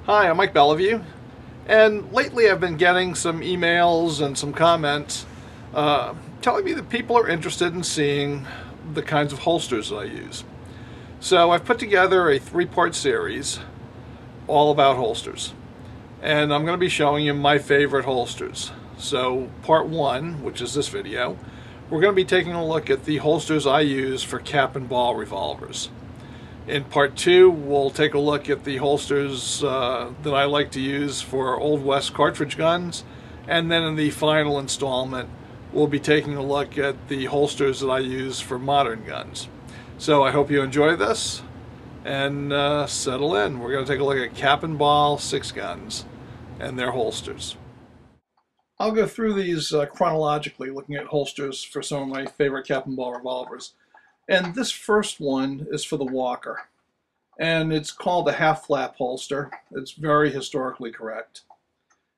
Hi, I'm Mike Bellevue, and lately I've been getting some emails and some comments telling me that people are interested in seeing the kinds of holsters that I use. So I've put together a three-part series all about holsters, and I'm going to be showing you my favorite holsters. So part one, which is this video, we're going to be taking a look at the holsters I use for cap and ball revolvers. In part two, we'll take a look at the holsters that I like to use for Old West cartridge guns. And then in the final installment, we'll be taking a look at the holsters that I use for modern guns. So I hope you enjoy this and settle in. We're going to take a look at cap and ball 6 guns and their holsters. I'll go through these chronologically, looking at holsters for some of my favorite cap and ball revolvers. And this first one is for the Walker. And it's called a half flap holster. It's very historically correct.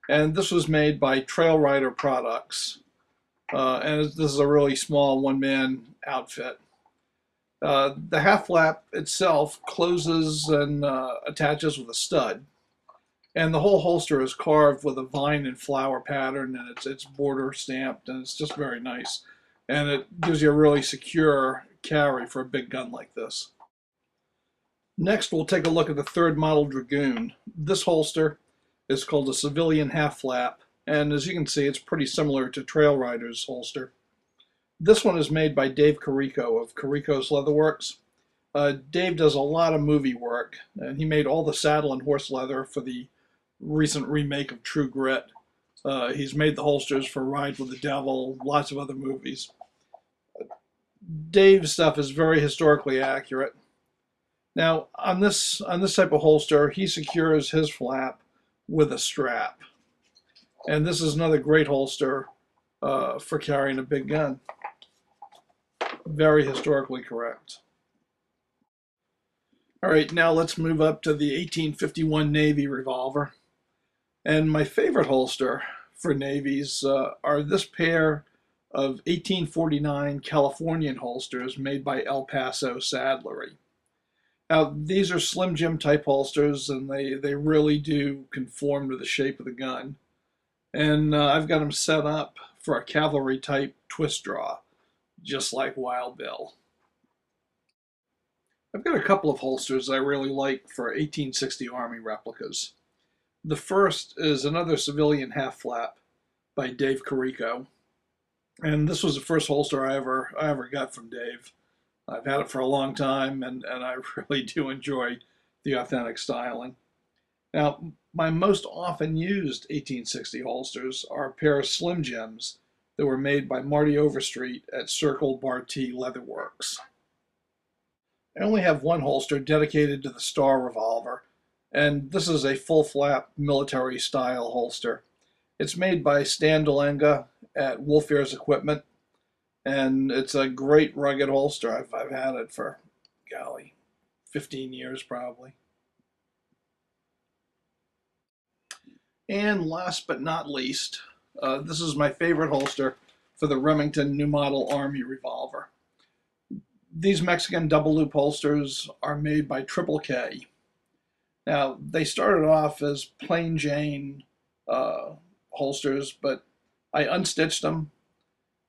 And this was made by Trail Rider Products. And this is a really small one-man outfit. The half flap itself closes and attaches with a stud. And the whole holster is carved with a vine and flower pattern, and it's border stamped, and it's just very nice. And it gives you a really secure carry for a big gun like this. Next, we'll take a look at the third model Dragoon. This holster is called a civilian half flap, and as you can see, it's pretty similar to Trail Rider's holster. This one is made by Dave Carrico of Carrico's Leatherworks. Dave does a lot of movie work, and he made all the saddle and horse leather for the recent remake of True Grit. He's made the holsters for Ride with the Devil, lots of other movies. Dave's stuff is very historically accurate. Now, on this type of holster, he secures his flap with a strap. And this is another great holster for carrying a big gun. Very historically correct. All right, now let's move up to the 1851 Navy revolver. And my favorite holster for Navies are this pair of 1849 Californian holsters made by El Paso Saddlery. Now, these are Slim Jim type holsters, and they really do conform to the shape of the gun. And I've got them set up for a cavalry type twist draw, just like Wild Bill. I've got a couple of holsters I really like for 1860 Army replicas. The first is another civilian half flap by Dave Carrico. And this was the first holster I ever got from Dave. I've had it for a long time, and I really do enjoy the authentic styling. Now, my most often used 1860 holsters are a pair of Slim Jims that were made by Marty Overstreet at Circle Bar T Leatherworks. I only have one holster dedicated to the Starr revolver, and this is a full flap military style holster. It's made by Stan DeLenga at Wolf Ears Equipment, and it's a great rugged holster. I've had it for, golly, 15 years probably. And last but not least, this is my favorite holster for the Remington New Model Army revolver. These Mexican double loop holsters are made by Triple K. Now, they started off as plain Jane holsters, but I unstitched them,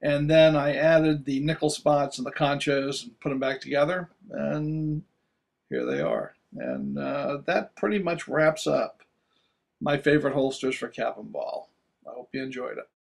and then I added the nickel spots and the conchos and put them back together, and here they are. And that pretty much wraps up my favorite holsters for cap and ball. I hope you enjoyed it.